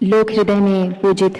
लोक हृदय में पूजित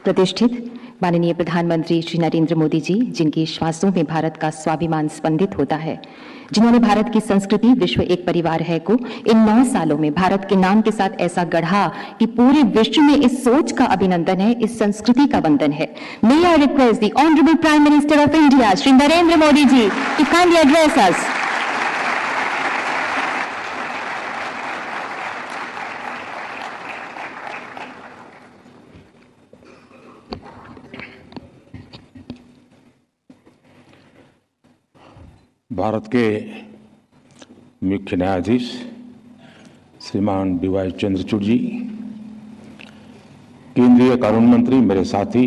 प्रतिष्ठित माननीय प्रधानमंत्री श्री नरेंद्र मोदी जी, जिनकी श्वासों में भारत का स्वाभिमान स्पंदित होता है, जिन्होंने भारत की संस्कृति विश्व एक परिवार है को इन 9 सालों में भारत के नाम के साथ ऐसा गढ़ा कि पूरे विश्व में इस सोच का अभिनंदन है, इस संस्कृति का वंदन है। May I request the honourable prime minister of India Shri Narendra Modi ji to kindly address us. Bharat के मुख्य न्यायाधीश श्रीमान डी.वाई. चंद्रचूड़ जी, केंद्रीय कानून मंत्री मेरे साथी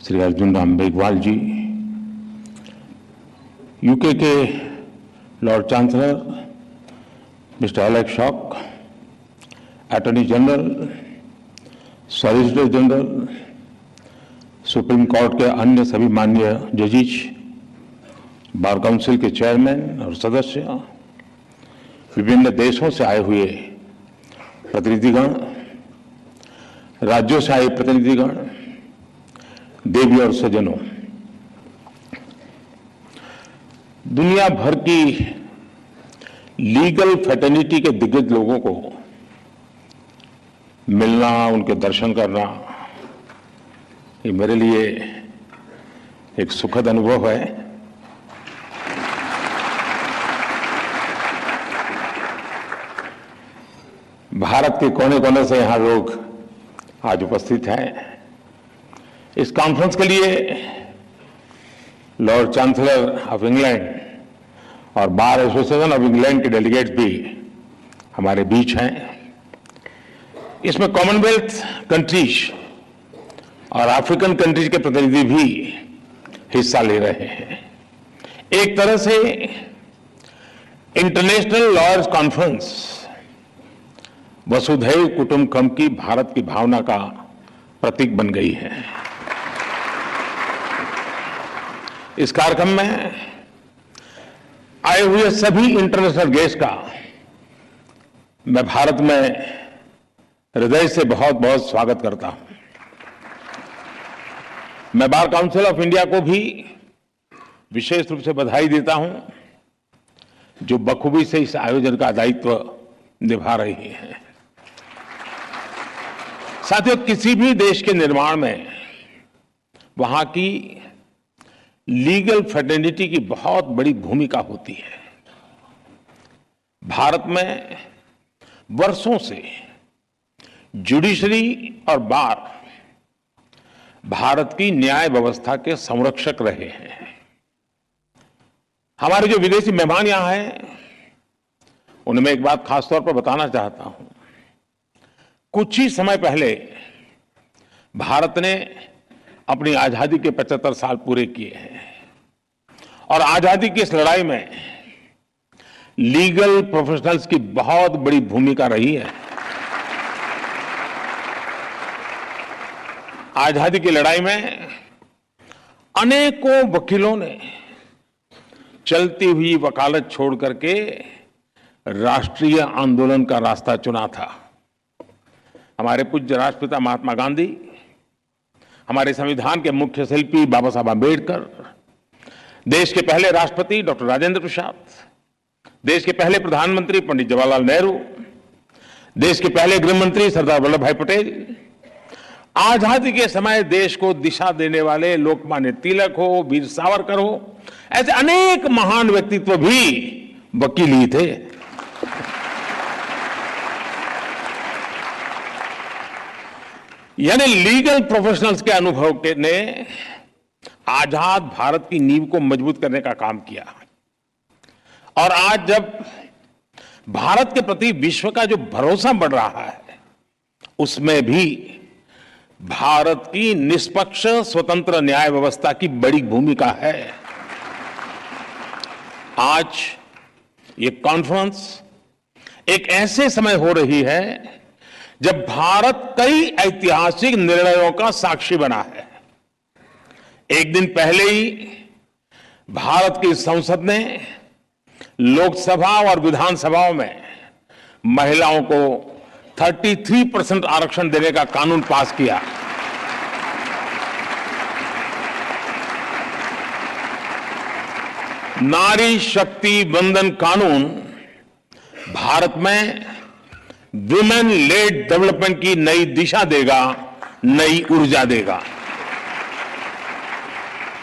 श्री अर्जुन राम मेघवाल जी, यूके के Lord chancellor mister Alex shock, attorney general, solicitor general, supreme court के अन्य सभी माननीय जजेस, बार काउंसिल के चेयरमैन और सदस्य, विभिन्न देशों से आए हुए प्रतिनिधिगण, राज्यों से आए प्रतिनिधिगण, देवी और सज्जनों, दुनिया भर की लीगल फ्रेटर्निटी के दिग्गज लोगों को मिलना, उनके दर्शन करना, ये मेरे लिए एक सुखद अनुभव है। भारत के कोने कोने से यहां लोग आज उपस्थित हैं। इस कॉन्फ्रेंस के लिए लॉर्ड चांसलर ऑफ इंग्लैंड और बार एसोसिएशन ऑफ इंग्लैंड के डेलीगेट्स भी हमारे बीच हैं। इसमें कॉमनवेल्थ कंट्रीज और अफ्रीकन कंट्रीज के प्रतिनिधि भी हिस्सा ले रहे हैं। एक तरह से इंटरनेशनल लॉयर्स कॉन्फ्रेंस वसुधैव कुटुंबकम की भारत की भावना का प्रतीक बन गई है। इस कार्यक्रम में आए हुए सभी इंटरनेशनल गेस्ट का मैं भारत में हृदय से बहुत बहुत स्वागत करता हूं। मैं बार काउंसिल ऑफ इंडिया को भी विशेष रूप से बधाई देता हूं, जो बखूबी से इस आयोजन का दायित्व निभा रही है। साथियों, किसी भी देश के निर्माण में वहां की लीगल फ्रेटर्निटी की बहुत बड़ी भूमिका होती है। भारत में वर्षों से जुडिशरी और बार भारत की न्याय व्यवस्था के संरक्षक रहे हैं। हमारे जो विदेशी मेहमान यहां हैं, उनमें एक बात खास तौर पर बताना चाहता हूं। कुछ ही समय पहले भारत ने अपनी आजादी के 75 साल पूरे किए हैं और आजादी की इस लड़ाई में लीगल प्रोफेशनल्स की बहुत बड़ी भूमिका रही है। आजादी की लड़ाई में अनेकों वकीलों ने चलती हुई वकालत छोड़ करके राष्ट्रीय आंदोलन का रास्ता चुना था। हमारे पूज्य राष्ट्रपिता महात्मा गांधी, हमारे संविधान के मुख्य शिल्पी बाबा साहब आंबेडकर, देश के पहले राष्ट्रपति डॉक्टर राजेंद्र प्रसाद, देश के पहले प्रधानमंत्री पंडित जवाहरलाल नेहरू, देश के पहले गृह मंत्री सरदार वल्लभ भाई पटेल, आजादी के समय देश को दिशा देने वाले लोकमान्य तिलक हो, वीर सावरकर हो, ऐसे अनेक महान व्यक्तित्व भी वकील ही थे। यानी लीगल प्रोफेशनल्स के अनुभव ने आजाद भारत की नींव को मजबूत करने का काम किया। और आज जब भारत के प्रति विश्व का जो भरोसा बढ़ रहा है, उसमें भी भारत की निष्पक्ष स्वतंत्र न्याय व्यवस्था की बड़ी भूमिका है। आज ये कॉन्फ्रेंस एक ऐसे समय हो रही है जब भारत कई ऐतिहासिक निर्णयों का साक्षी बना है। एक दिन पहले ही भारत की संसद ने लोकसभा और विधानसभाओं में महिलाओं को 33% आरक्षण देने का कानून पास किया। नारी शक्ति वंदन कानून भारत में वुमेन लेड डेवलपमेंट की नई दिशा देगा, नई ऊर्जा देगा।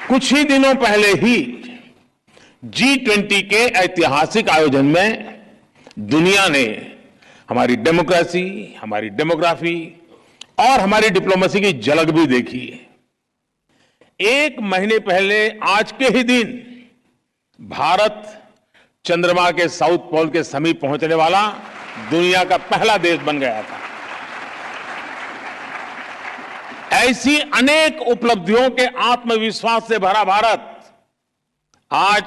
कुछ ही दिनों पहले ही G20 के ऐतिहासिक आयोजन में दुनिया ने हमारी डेमोक्रेसी, हमारी डेमोग्राफी और हमारी डिप्लोमेसी की झलक भी देखी। एक महीने पहले आज के ही दिन भारत चंद्रमा के साउथ पोल के समीप पहुंचने वाला दुनिया का पहला देश बन गया था। ऐसी अनेक उपलब्धियों के आत्मविश्वास से भरा भारत आज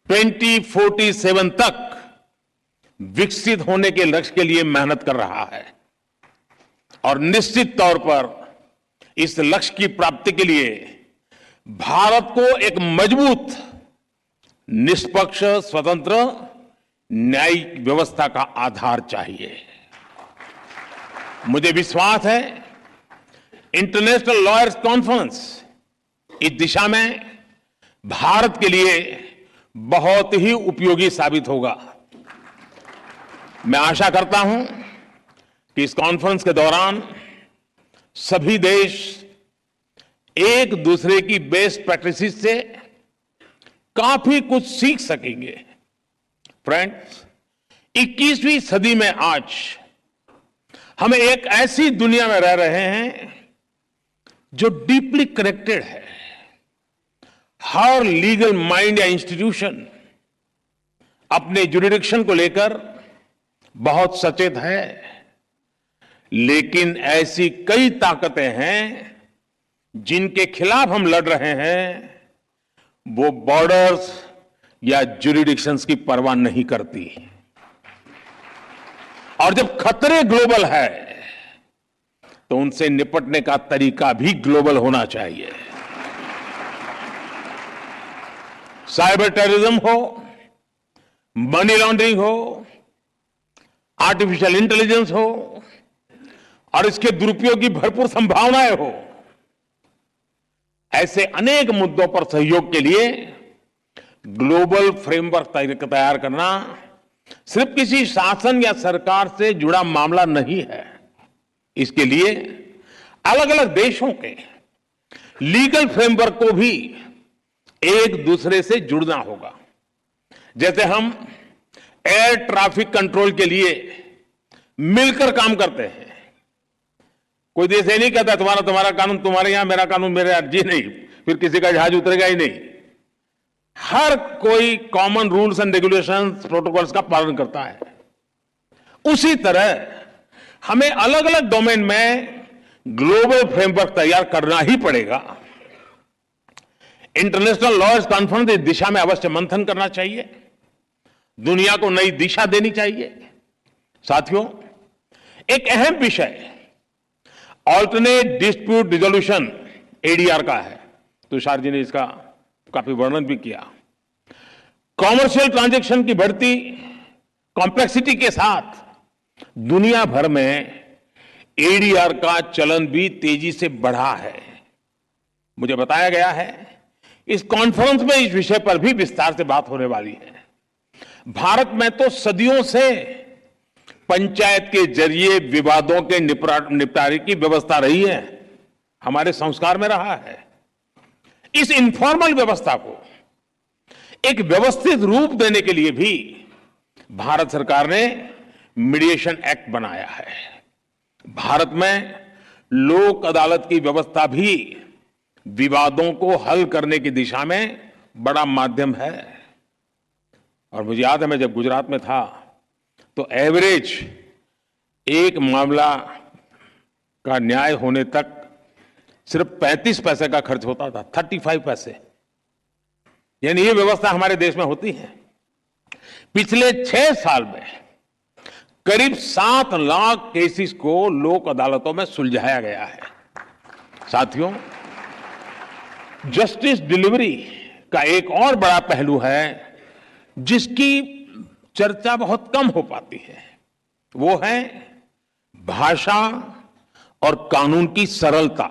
2047 तक विकसित होने के लक्ष्य के लिए मेहनत कर रहा है और निश्चित तौर पर इस लक्ष्य की प्राप्ति के लिए भारत को एक मजबूत, निष्पक्ष, स्वतंत्र न्यायिक व्यवस्था का आधार चाहिए। मुझे विश्वास है इंटरनेशनल लॉयर्स कॉन्फ्रेंस इस दिशा में भारत के लिए बहुत ही उपयोगी साबित होगा। मैं आशा करता हूं कि इस कॉन्फ्रेंस के दौरान सभी देश एक दूसरे की बेस्ट प्रैक्टिसेस से काफी कुछ सीख सकेंगे। फ्रेंड्स, 21वीं सदी में आज हम एक ऐसी दुनिया में रह रहे हैं जो डीपली कनेक्टेड है। हर लीगल माइंड या इंस्टीट्यूशन अपने जुरिडिक्शन को लेकर बहुत सचेत है, लेकिन ऐसी कई ताकतें हैं जिनके खिलाफ हम लड़ रहे हैं। वो बॉर्डर्स या जुरिडिक्शंस की परवाह नहीं करती। और जब खतरे ग्लोबल है तो उनसे निपटने का तरीका भी ग्लोबल होना चाहिए। साइबर टेररिज्म हो, मनी लॉन्ड्रिंग हो, आर्टिफिशियल इंटेलिजेंस हो और इसके दुरुपयोग की भरपूर संभावनाएं हो, ऐसे अनेक मुद्दों पर सहयोग के लिए ग्लोबल फ्रेमवर्क तैयार करना सिर्फ किसी शासन या सरकार से जुड़ा मामला नहीं है। इसके लिए अलग अलग देशों के लीगल फ्रेमवर्क को भी एक दूसरे से जुड़ना होगा। जैसे हम एयर ट्रैफिक कंट्रोल के लिए मिलकर काम करते हैं। कोई देश ये नहीं कहता तुम्हारा कानून तुम्हारे यहां, मेरा कानून मेरे यहां। जी नहीं, फिर किसी का जहाज उतरेगा ही नहीं। हर कोई common rules and regulations, protocols का पालन करता है। उसी तरह हमें अलग अलग डोमेन में ग्लोबल फ्रेमवर्क तैयार करना ही पड़ेगा। इंटरनेशनल लॉयर्स कॉन्फ्रेंस इस दिशा में अवश्य मंथन करना चाहिए, दुनिया को नई दिशा देनी चाहिए। साथियों, एक अहम विषय ऑल्टरनेट डिस्प्यूट रिजोल्यूशन एडीआर का है। तुषार जी ने इसका काफी वर्णन भी किया। कॉमर्शियल ट्रांजैक्शन की बढ़ती कॉम्प्लेक्सिटी के साथ दुनिया भर में एडीआर का चलन भी तेजी से बढ़ा है। मुझे बताया गया है इस कॉन्फ्रेंस में इस विषय पर भी विस्तार से बात होने वाली है। भारत में तो सदियों से पंचायत के जरिए विवादों के निपटारे की व्यवस्था रही है, हमारे संस्कार में रहा है। इस इनफॉर्मल व्यवस्था को एक व्यवस्थित रूप देने के लिए भी भारत सरकार ने मीडिएशन एक्ट बनाया है। भारत में लोक अदालत की व्यवस्था भी विवादों को हल करने की दिशा में बड़ा माध्यम है। और मुझे याद है, मैं जब गुजरात में था तो एवरेज एक मामला का न्याय होने तक सिर्फ 35 पैसे का खर्च होता था, 35 पैसे। यानी ये व्यवस्था हमारे देश में होती है। पिछले 6 साल में करीब 7 लाख केसेस को लोक अदालतों में सुलझाया गया है। साथियों, जस्टिस डिलीवरी का एक और बड़ा पहलू है जिसकी चर्चा बहुत कम हो पाती है। वो है भाषा और कानून की सरलता।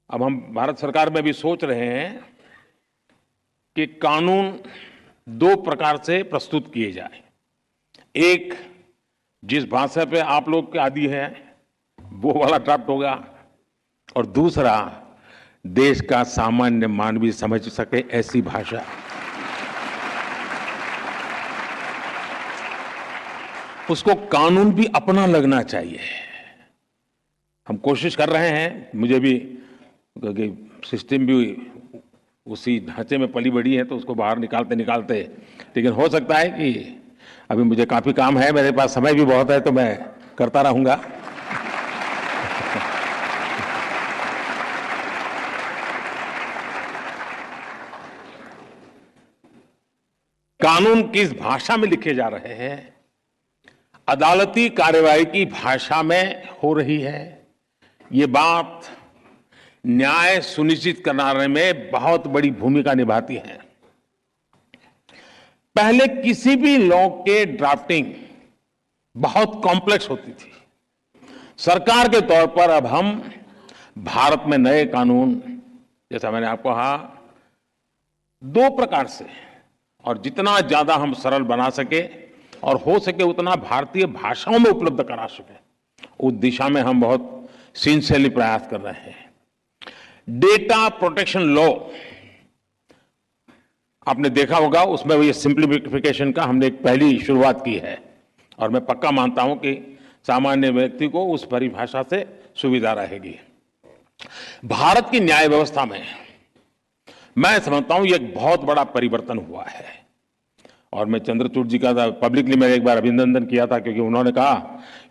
अब हम भारत सरकार में भी सोच रहे हैं कि कानून दो प्रकार से प्रस्तुत किए जाए। एक, जिस भाषा पे आप लोग के आदी हैं वो वाला ड्राफ्ट होगा, और दूसरा, देश का सामान्य मानवी समझ सके ऐसी भाषा। उसको कानून भी अपना लगना चाहिए। हम कोशिश कर रहे हैं, मुझे भी सिस्टम भी उसी ढांचे में पली बड़ी है तो उसको बाहर निकालते निकालते, लेकिन हो सकता है कि अभी मुझे काफी काम है, मेरे पास समय भी बहुत है, तो मैं करता रहूंगा। कानून किस भाषा में लिखे जा रहे हैं, अदालती कार्यवाही की भाषा में हो रही है, ये बात न्याय सुनिश्चित कराने में बहुत बड़ी भूमिका निभाती है। पहले किसी भी लॉ के ड्राफ्टिंग बहुत कॉम्प्लेक्स होती थी। सरकार के तौर पर अब हम भारत में नए कानून, जैसा मैंने आपको कहा, दो प्रकार से, और जितना ज्यादा हम सरल बना सके और हो सके उतना भारतीय भाषाओं में उपलब्ध करा सके, उस दिशा में हम बहुत सिंसियरली प्रयास कर रहे हैं। डेटा प्रोटेक्शन लॉ आपने देखा होगा, उसमें ये सिंप्लीफिकेशन का हमने एक पहली शुरुआत की है, और मैं पक्का मानता हूं कि सामान्य व्यक्ति को उस परिभाषा से सुविधा रहेगी। भारत की न्याय व्यवस्था में मैं समझता हूं ये एक बहुत बड़ा परिवर्तन हुआ है, और मैं चंद्रचूड़ जी का पब्लिकली मैंने एक बार अभिनंदन किया था, क्योंकि उन्होंने कहा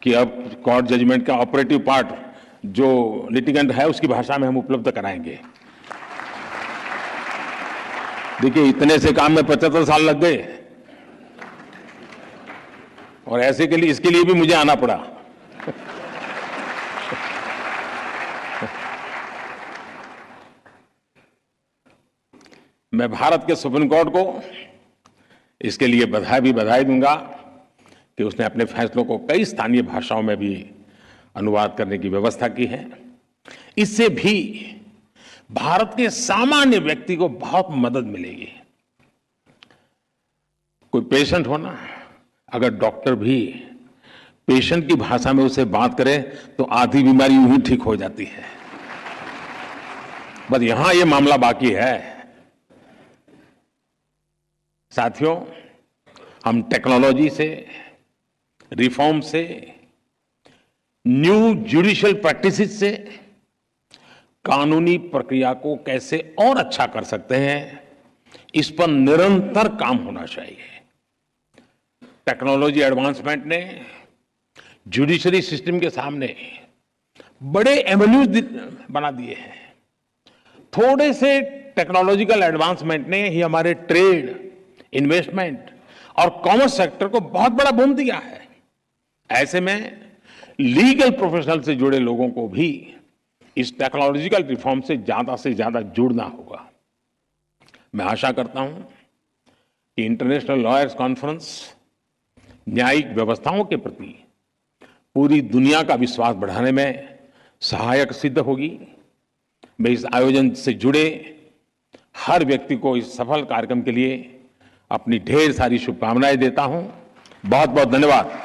कि अब कोर्ट जजमेंट का ऑपरेटिव पार्ट जो लिटिगेंट है उसकी भाषा में हम उपलब्ध कराएंगे। देखिए, इतने से काम में 75 साल लग गए, और ऐसे के लिए, इसके लिए भी मुझे आना पड़ा। मैं भारत के सुप्रीम कोर्ट को इसके लिए बधाई दूंगा कि उसने अपने फैसलों को कई स्थानीय भाषाओं में भी अनुवाद करने की व्यवस्था की है। इससे भी भारत के सामान्य व्यक्ति को बहुत मदद मिलेगी। कोई पेशेंट हो ना, अगर डॉक्टर भी पेशेंट की भाषा में उससे बात करे तो आधी बीमारी यूं ही ठीक हो जाती है। बस यहां ये मामला बाकी है। साथियों, हम टेक्नोलॉजी से, रिफॉर्म से, न्यू जुडिशियल प्रैक्टिसेस से कानूनी प्रक्रिया को कैसे और अच्छा कर सकते हैं, इस पर निरंतर काम होना चाहिए। टेक्नोलॉजी एडवांसमेंट ने जुडिशरी सिस्टम के सामने बड़े एवेन्यूज बना दिए हैं। थोड़े से टेक्नोलॉजिकल एडवांसमेंट ने ही हमारे ट्रेड, इन्वेस्टमेंट और कॉमर्स सेक्टर को बहुत बड़ा बूम दिया है। ऐसे में लीगल प्रोफेशनल से जुड़े लोगों को भी इस टेक्नोलॉजिकल रिफॉर्म से ज्यादा जुड़ना होगा। मैं आशा करता हूं कि इंटरनेशनल लॉयर्स कॉन्फ्रेंस न्यायिक व्यवस्थाओं के प्रति पूरी दुनिया का विश्वास बढ़ाने में सहायक सिद्ध होगी। मैं इस आयोजन से जुड़े हर व्यक्ति को इस सफल कार्यक्रम के लिए अपनी ढेर सारी शुभकामनाएं देता हूं। बहुत बहुत धन्यवाद।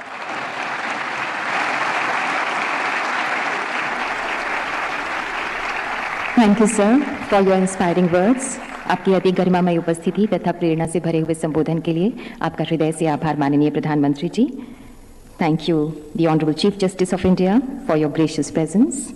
Thank you sir for your inspiring words. आपकी अति गरिमामय उपस्थिति तथा प्रेरणा से भरे हुए संबोधन के लिए आपका हृदय से आभार माननीय प्रधानमंत्री जी। Thank you the honourable chief justice of India for your gracious presence.